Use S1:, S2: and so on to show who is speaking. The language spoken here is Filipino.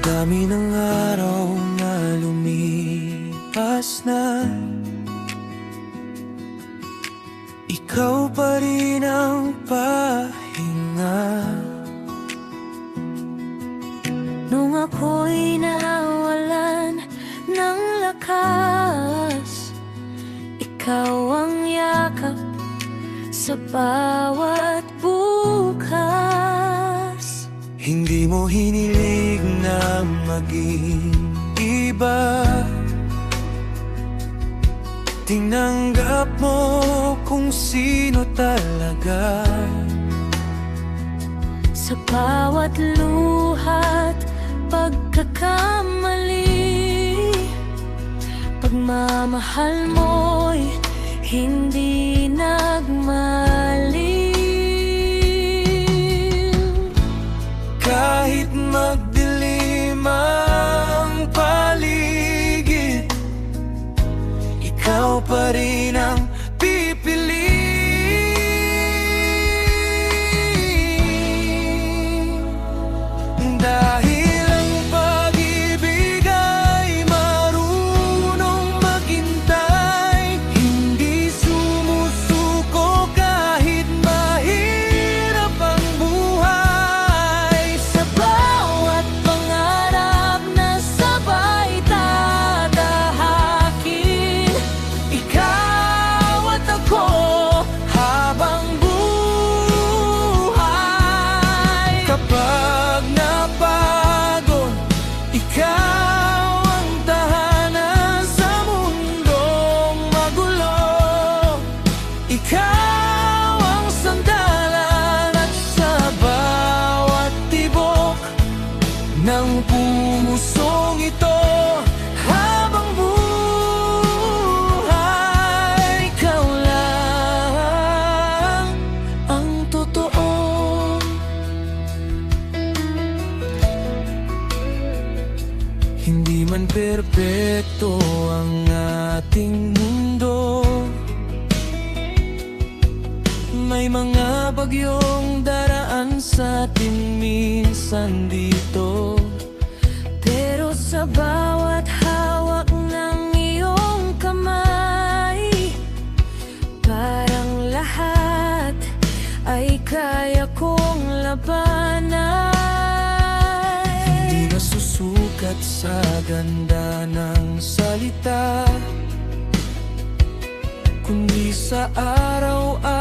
S1: dami ng araw na lumipas na, ikaw pa rin ang pahinga.
S2: Nung ako'y nawalan ng lakas, ikaw ang yakap sa bawat bukas.
S1: Hindi mo hinilig na maging iba, tinanggap mo kung sino talaga.
S2: Sa bawat luhat, pagkakamali, pagmamahal mo'y hindi nagmaliw.
S1: Kahit magdilim ang paligid, ikaw pa rin ang pipiliin. Dahil ang pag-ibig ay marunong maghintay, hindi sumusuko kahit mahirap ang buhay.
S2: Sa bawat pangarap na sabay tatahakin, ikaw at ako
S1: Habang buhay, kapag napagod, ikaw ang tahanan sa mundong magulo. Ikaw ang sandalan at sa bawat tibok ng pusong ito. Habang buhay, ikaw lang ang totoo. Hindi man perpekto ang ating mundo, may mga bagyong daraan sa atin minsan dito.
S2: pero sa bawat hawak ng iyong kamay, parang lahat ay kaya kong labanan.
S1: Hindi nasusukat sa ganda ng salita, kundi sa araw-araw